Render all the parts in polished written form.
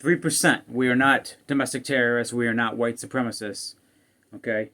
3%. We are not domestic terrorists. We are not white supremacists. Okay?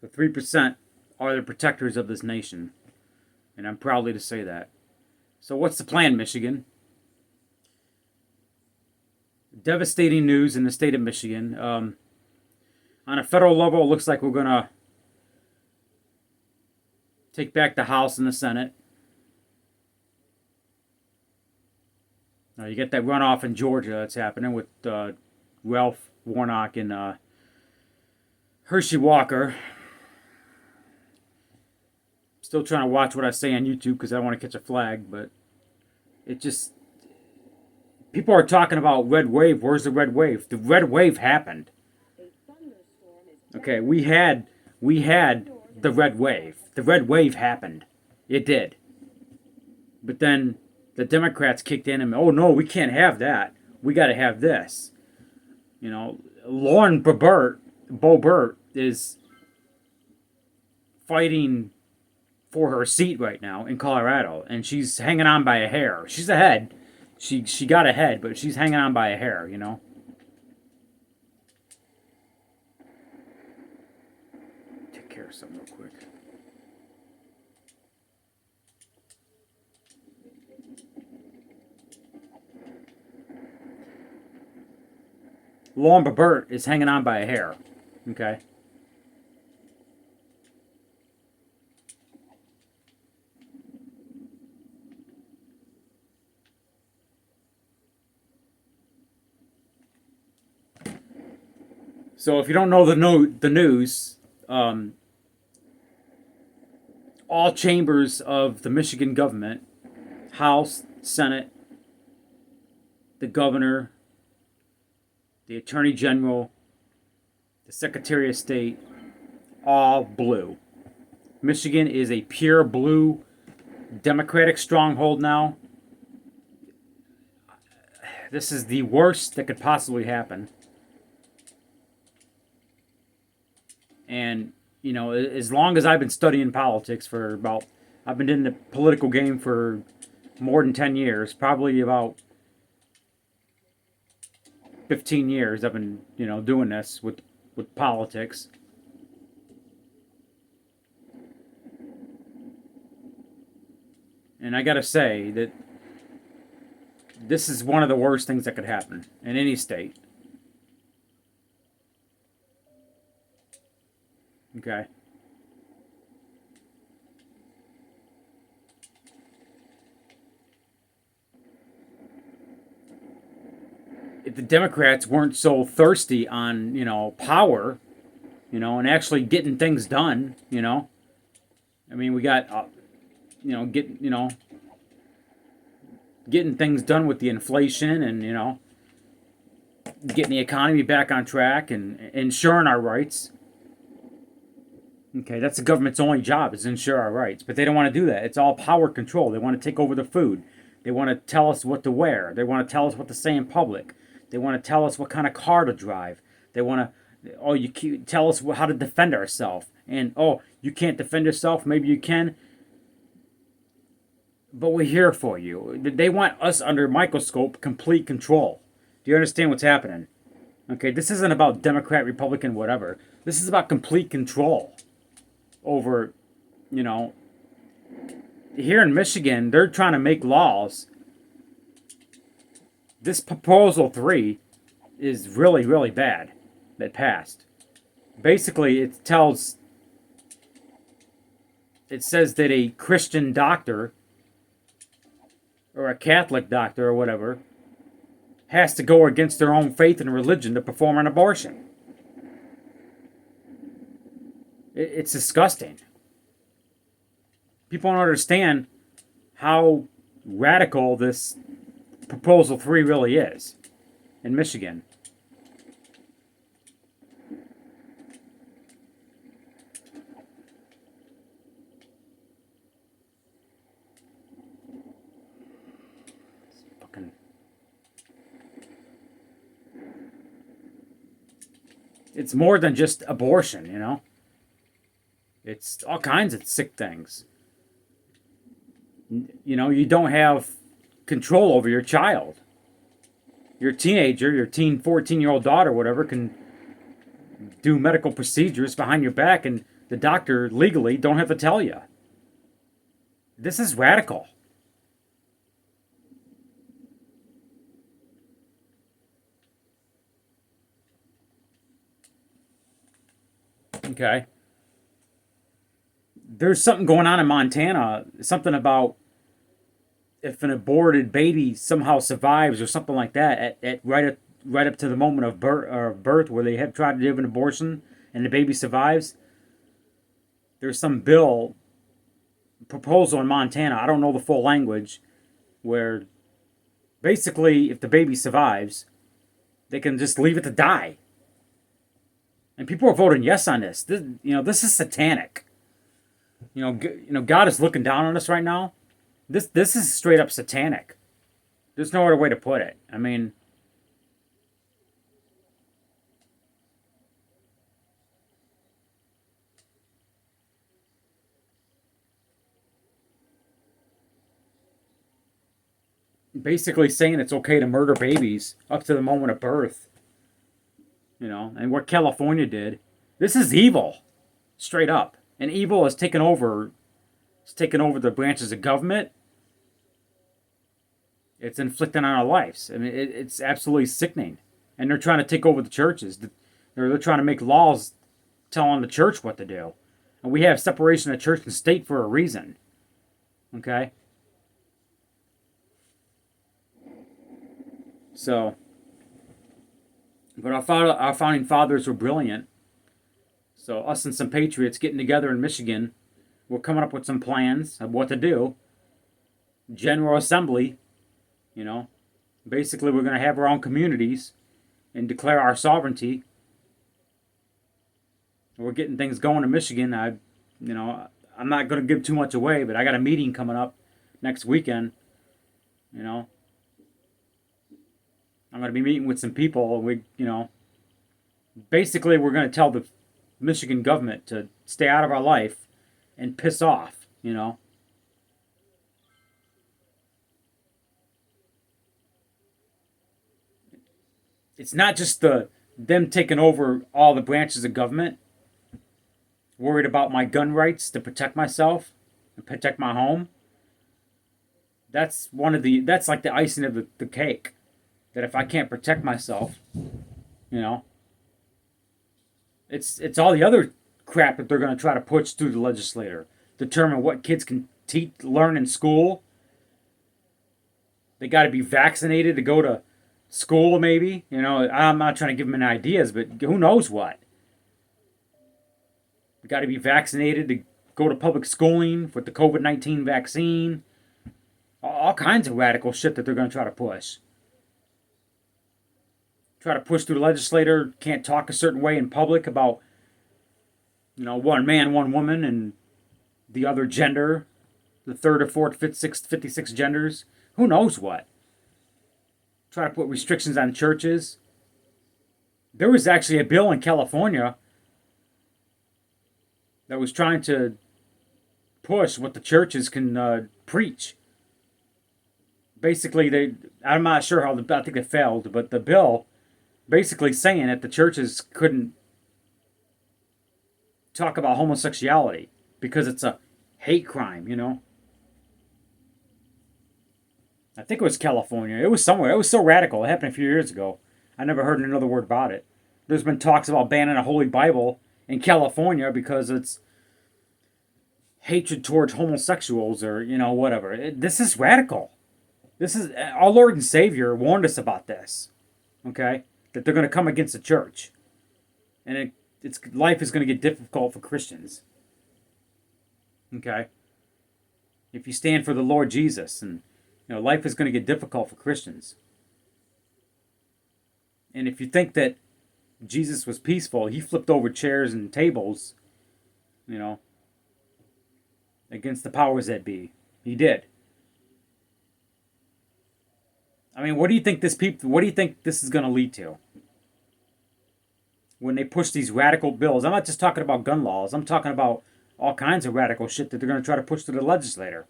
The 3% are the protectors of this nation. And I'm proudly to say that. So what's the plan, Michigan? Devastating news in the state of Michigan. On a federal level, it looks like we're going to take back the House and the Senate. You get that runoff in Georgia that's happening with Ralph Warnock and Hershey Walker. Still trying to watch what I say on YouTube because I don't want to catch a flag, but it just... People are talking about red wave. Where's the red wave? The red wave happened. Okay, we had the red wave. The red wave happened. It did. But then the Democrats kicked in and, oh no, we can't have that. We got to have this. You know, Lauren Boebert is fighting for her seat right now in Colorado, and she's hanging on by a hair. She's ahead. She got ahead, but she's hanging on by a hair, you know. Take care of something real quick. Lauren Boebert is hanging on by a hair. Okay. So if you don't know the news, all chambers of the Michigan government, House, Senate, the governor, the Attorney General, the Secretary of State, all blue. Michigan is a pure blue Democratic stronghold now. This is the worst that could possibly happen. And, you know, as long as I've been studying politics I've been in the political game for more than 10 years, probably about 15 years I've been, you know, doing this with politics. And I gotta say that this is one of the worst things that could happen in any state. Okay. If the Democrats weren't so thirsty on, you know, power, you know, and actually getting things done, you know. I mean, we got, you know, getting things done with the inflation and, you know, getting the economy back on track and ensuring our rights. Okay, that's the government's only job, is ensure our rights. But they don't want to do that. It's all power control. They want to take over the food. They want to tell us what to wear. They want to tell us what to say in public. They want to tell us what kind of car to drive. They want to, you tell us how to defend ourselves. And, you can't defend yourself. Maybe you can. But we're here for you. They want us under microscope, complete control. Do you understand what's happening? Okay, this isn't about Democrat, Republican, whatever. This is about complete control over, you know, here in Michigan, they're trying to make laws. This Proposal 3 is really, really bad that passed. Basically, it says that a Christian doctor or a Catholic doctor or whatever has to go against their own faith and religion to perform an abortion. It's disgusting. People don't understand how radical this Proposal 3 really is in Michigan. It's more than just abortion, you know? It's all kinds of sick things. You know, you don't have control over your child. Your teenager, your 14-year-old daughter, whatever, can do medical procedures behind your back, and the doctor legally don't have to tell you. This is radical. Okay. There's something going on in Montana, something about if an aborted baby somehow survives or something like that at right up to the moment of birth where they have tried to give an abortion and the baby survives, there's some bill proposal in Montana, I don't know the full language, where basically if the baby survives, they can just leave it to die. And people are voting yes on this. This is satanic. God is looking down on us right now. This is straight up satanic. There's no other way to put it. I mean, basically saying it's okay to murder babies up to the moment of birth. And what California did. This is evil, straight up. And evil has taken over. It's taken over the branches of government. It's inflicting on our lives. I mean, it's absolutely sickening. And they're trying to take over the churches. They're trying to make laws telling the church what to do. And we have separation of church and state for a reason. Okay? So, but our founding fathers were brilliant. So us and some patriots getting together in Michigan, we're coming up with some plans of what to do. General Assembly, basically we're going to have our own communities and declare our sovereignty. We're getting things going in Michigan. I'm not going to give too much away, but I got a meeting coming up next weekend. I'm going to be meeting with some people. Basically we're going to tell the Michigan government to stay out of our life and piss off. It's not just them taking over all the branches of government. Worried about my gun rights to protect myself and protect my home. That's like the icing of the cake. That if I can't protect myself, it's all the other crap that they're going to try to push through the legislature. Determine what kids can learn in school. They got to be vaccinated to go to school, maybe. I'm not trying to give them any ideas, but who knows what. You got to be vaccinated to go to public schooling with the COVID-19 vaccine. All kinds of radical shit that they're going to try to push. Try to push through the legislator, can't talk a certain way in public about, one man, one woman, and the other gender, the third or fourth, fifth, sixth, 56 genders. Who knows what? Try to put restrictions on churches. There was actually a bill in California that was trying to push what the churches can preach. Basically, I'm not sure I think it failed, but the bill basically saying that the churches couldn't talk about homosexuality because it's a hate crime, I think it was California. It was somewhere. It was so radical. It happened a few years ago. I never heard another word about it. There's been talks about banning a Holy Bible in California because it's hatred towards homosexuals or, whatever. This is radical. This is our Lord and Savior warned us about this. Okay? That they're going to come against the church. And life is going to get difficult for Christians. Okay? If you stand for the Lord Jesus, and life is going to get difficult for Christians. And if you think that Jesus was peaceful, he flipped over chairs and tables, against the powers that be. He did. I mean, what do you think this is going to lead to? When they push these radical bills. I'm not just talking about gun laws. I'm talking about all kinds of radical shit that they're going to try to push to the legislator.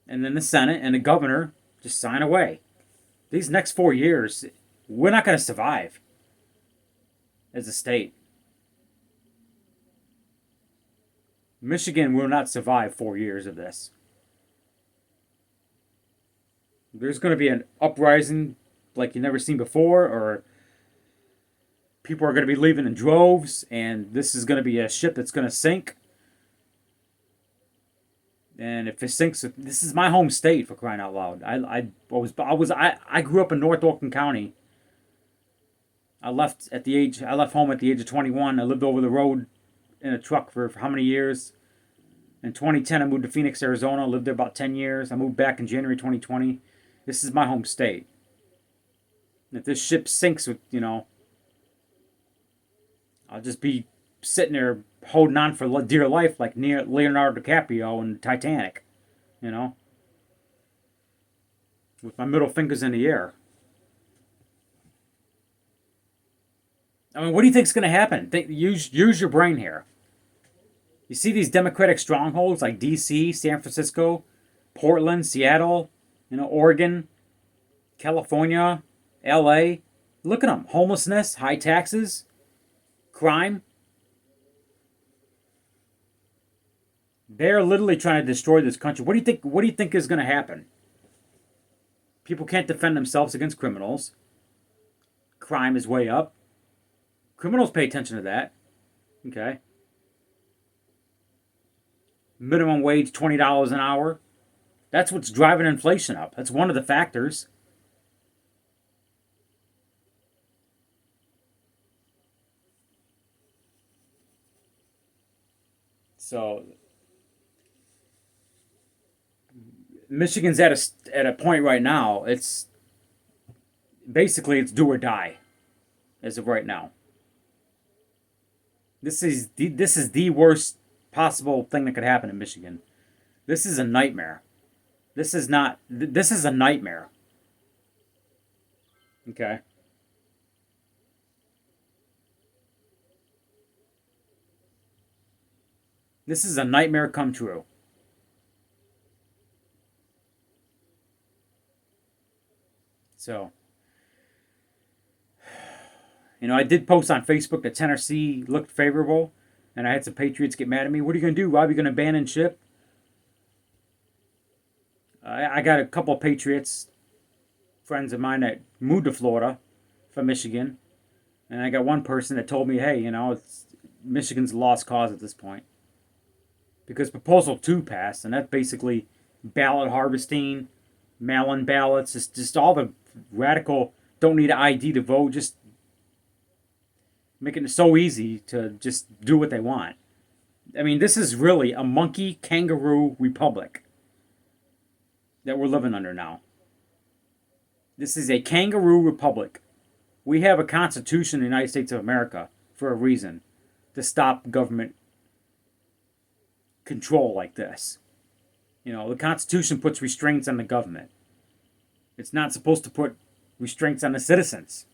and then the Senate and the governor just sign away. These next 4 years, we're not going to survive as a state. Michigan will not survive 4 years of this. There's going to be an uprising like you've never seen before, or people are going to be leaving in droves, and this is going to be a ship that's going to sink. And if it sinks, this is my home state, for crying out loud. I grew up in North Oakland County. I left home at the age of 21. I lived over the road in a truck for how many years? In 2010, I moved to Phoenix, Arizona. I lived there about 10 years. I moved back in January 2020. This is my home state. If this ship sinks, I'll just be sitting there holding on for dear life like Leonardo DiCaprio in Titanic, with my middle fingers in the air. I mean, what do you think's going to happen? Use your brain here. You see these Democratic strongholds like D.C., San Francisco, Portland, Seattle, Oregon, California, L.A. Look at them. Homelessness, high taxes, crime. They're literally trying to destroy this country. What do you think is going to happen? People can't defend themselves against criminals. Crime is way up. Criminals pay attention to that. Okay. Minimum wage, $20 an hour. That's what's driving inflation up. That's one of the factors. So Michigan's at a point right now. It's do or die as of right now. This is the worst possible thing that could happen in Michigan. This is a nightmare. This is a nightmare. Okay. This is a nightmare come true. So, I did post on Facebook that Tennessee looked favorable, and I had some Patriots get mad at me. What are you going to do, Rob? You going to abandon ship? I got a couple of Patriots friends of mine that moved to Florida from Michigan, and I got one person that told me, hey, Michigan's a lost cause at this point. Because Proposal 2 passed, and that's basically ballot harvesting, mail-in ballots, just all the radical, don't need an ID to vote, just making it so easy to just do what they want. I mean, this is really a monkey kangaroo republic that we're living under now. This is a kangaroo republic. We have a constitution in the United States of America for a reason, to stop government control like this. The Constitution puts restraints on the government. It's not supposed to put restraints on the citizens.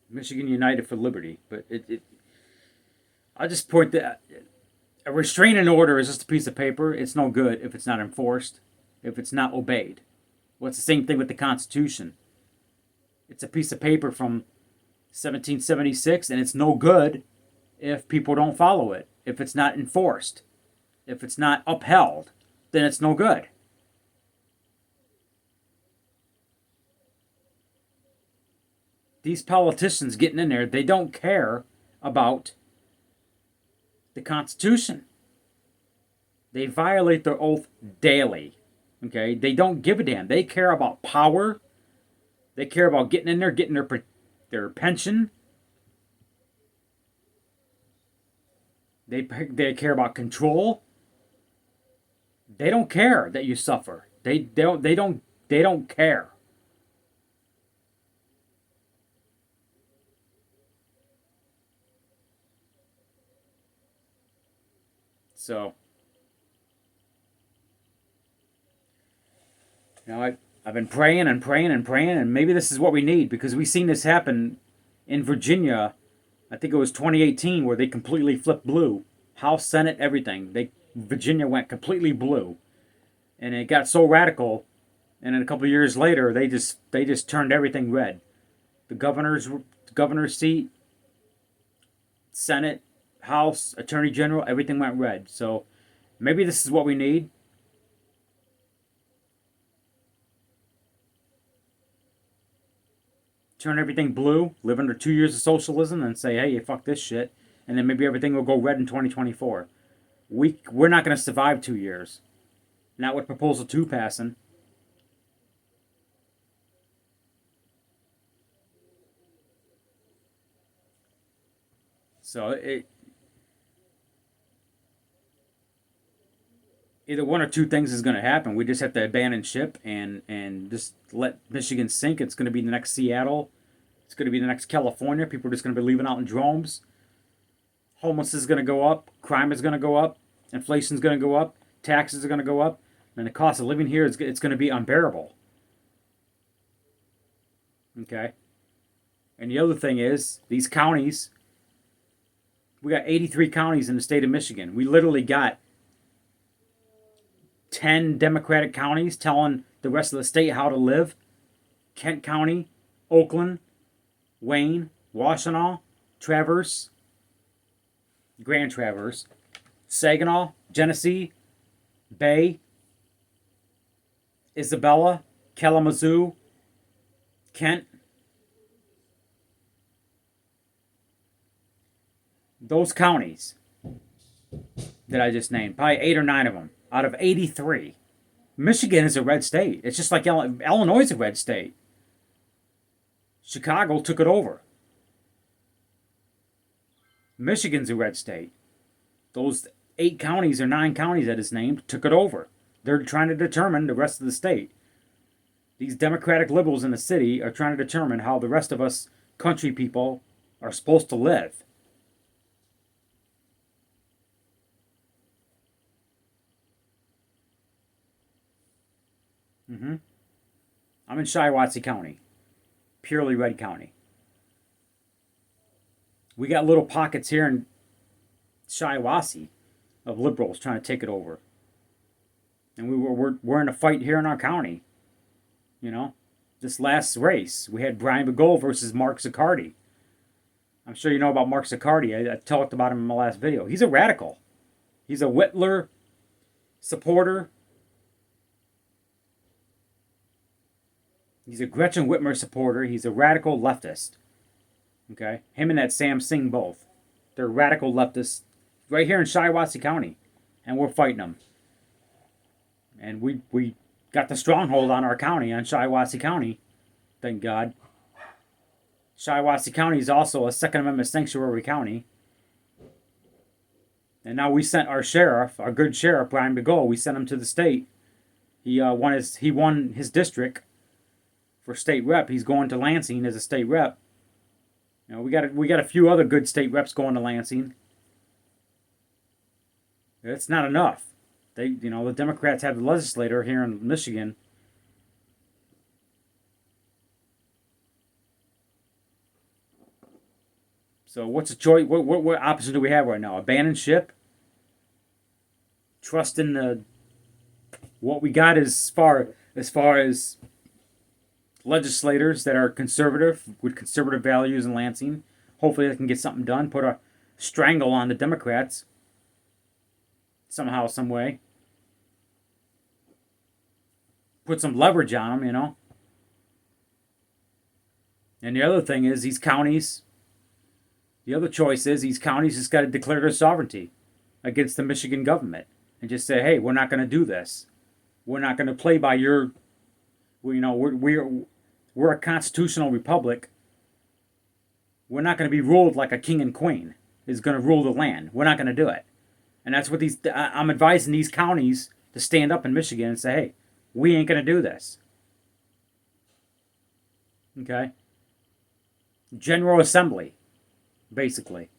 Michigan United for Liberty, but I'll just point that a restraining order is just a piece of paper. It's no good if it's not enforced, if it's not obeyed. Well, it's the same thing with the Constitution. It's a piece of paper from 1776, and it's no good if people don't follow it. If it's not enforced, if it's not upheld, then it's no good. These politicians getting in there, they don't care about the Constitution. They violate their oath daily. Okay? They don't give a damn. They care about power. They care about getting in there, getting their pension. They care about control. They don't care that you suffer. They don't care. So, I've been praying and praying and praying, and maybe this is what we need, because we've seen this happen in Virginia. I think it was 2018 where they completely flipped blue. House, Senate, everything. Virginia went completely blue. and it got so radical, and then a couple of years later, they just turned everything red. The governor's seat, Senate, House, Attorney General, everything went red. So maybe this is what we need. Turn everything blue, live under 2 years of socialism, and say, hey, fuck this shit. And then maybe everything will go red in 2024. We're not going to survive 2 years. Not with Proposal 2 passing. So either one or two things is going to happen. We just have to abandon ship and just let Michigan sink. It's going to be the next Seattle. It's going to be the next California. People are just going to be leaving out in droves. Homelessness is going to go up. Crime is going to go up. Inflation is going to go up. Taxes are going to go up. And the cost of living here is it's going to be unbearable. Okay? And the other thing is, these counties, we got 83 counties in the state of Michigan. We literally got 10 Democratic counties telling the rest of the state how to live. Kent County, Oakland, Wayne, Washtenaw, Traverse, Grand Traverse, Saginaw, Genesee, Bay, Isabella, Kalamazoo, Kent. Those counties that I just named, probably 8 or 9 of them out of 83. Michigan is a red state. It's just like Illinois is a red state. Chicago took it over. Michigan's a red state. Those 8 counties or 9 counties that is named took it over. They're trying to determine the rest of the state. These Democratic liberals in the city are trying to determine how the rest of us country people are supposed to live. I'm in Shiawassee County, purely red county. We got little pockets here in Shiawassee of liberals trying to take it over, and we're in a fight here in our county. You know, this last race we had Brian Begole versus Mark Zaccardi. I'm sure you know about Mark Zaccardi. I talked about him in my last video. He's a radical. He's a Whitler supporter. He's a Gretchen Whitmer supporter. He's a radical leftist. Okay? Him and that Sam Singh both. They're radical leftists right here in Shiawassee County. And we're fighting them. And we got the stronghold on our county, on Shiawassee County. Thank God. Shiawassee County is also a Second Amendment sanctuary county. And now we sent our sheriff, our good sheriff, Brian Begole, we sent him to the state. He won his district for state rep. He's going to Lansing as a state rep. You know, we got a few other good state reps going to Lansing. It's not enough. The Democrats have the legislator here in Michigan. So what's the choice? What option do we have right now? Abandon ship? Trust in what we got as far as legislators that are conservative, with conservative values in Lansing. Hopefully they can get something done, put a strangle on the Democrats somehow, some way. Put some leverage on them, you know. And the other thing is, these counties, the other choice is these counties just got to declare their sovereignty against the Michigan government and just say, hey, we're not going to do this. We're not going to play by your, we're a constitutional republic. We're not going to be ruled like a king and queen is going to rule the land. We're not going to do it. And that's what I'm advising these counties to stand up in Michigan and say, hey, we ain't going to do this. Okay? General Assembly, basically.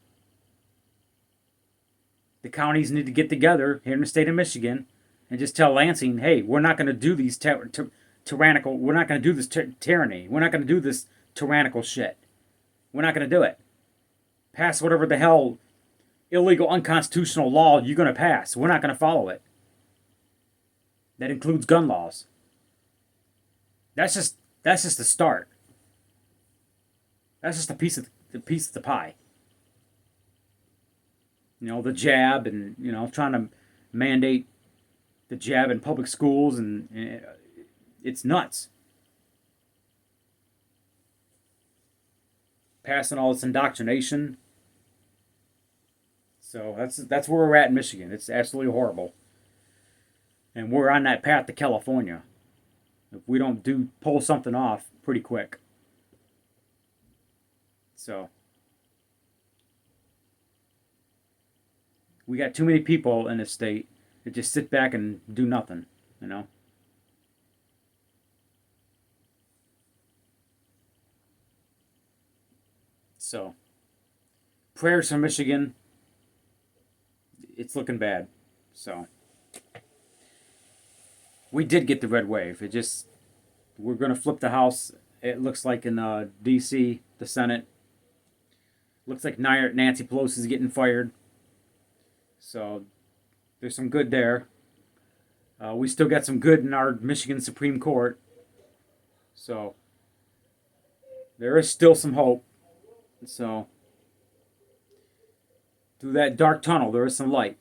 The counties need to get together here in the state of Michigan and just tell Lansing, hey, we're not going to do these tyrannical, we're not going to do this tyranny. We're not going to do this tyrannical shit. We're not going to do it. Pass whatever the hell illegal, unconstitutional law you're going to pass. We're not going to follow it. That includes gun laws. That's just the start. That's just a piece of the pie. The jab, and trying to mandate the jab in public schools, and it's nuts. Passing all this indoctrination. So that's where we're at in Michigan. It's absolutely horrible, and we're on that path to California. If we don't pull something off pretty quick. So we got too many people in this state that just sit back and do nothing. You know. So prayers for Michigan. It's looking bad. So we did get the red wave. We're gonna flip the House. It looks like in D.C. the Senate. Looks like Nancy Pelosi is getting fired. So there's some good there. We still got some good in our Michigan Supreme Court. So there is still some hope. So through that dark tunnel, there is some light.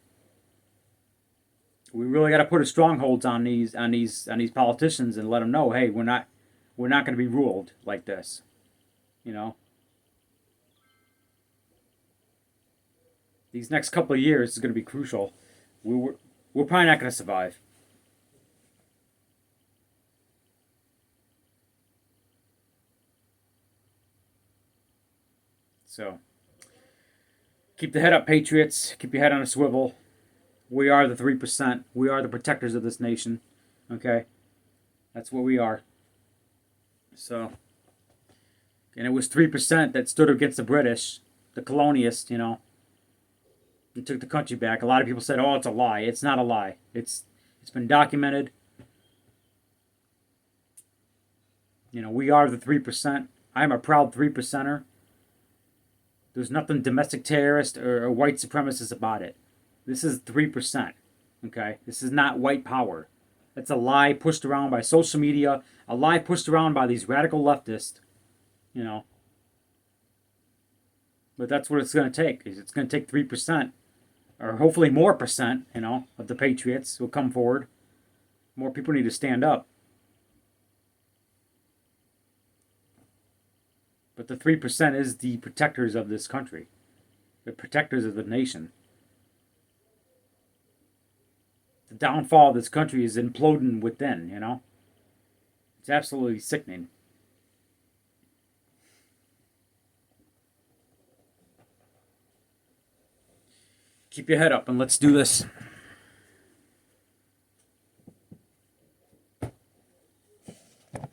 We really got to put a strongholds on these politicians and let them know, hey, we're not going to be ruled like this. You know, these next couple of years is going to be crucial. We're probably not going to survive. So keep the head up, Patriots. Keep your head on a swivel. We are the 3%. We are the protectors of this nation. Okay? That's what we are. So, and it was 3% that stood against the British, the colonialists, and took the country back. A lot of people said, oh, it's a lie. It's not a lie. It's been documented. We are the 3%. I'm a proud 3%er. There's nothing domestic terrorist or white supremacist about it. This is 3%. Okay? This is not white power. That's a lie pushed around by social media, a lie pushed around by these radical leftists, you know. But that's what it's going to take. It's going to take 3%, or hopefully more percent, of the patriots will come forward. More people need to stand up. But the 3% is the protectors of this country, the protectors of the nation. The downfall of this country is imploding within. It's absolutely sickening. Keep your head up and let's do this.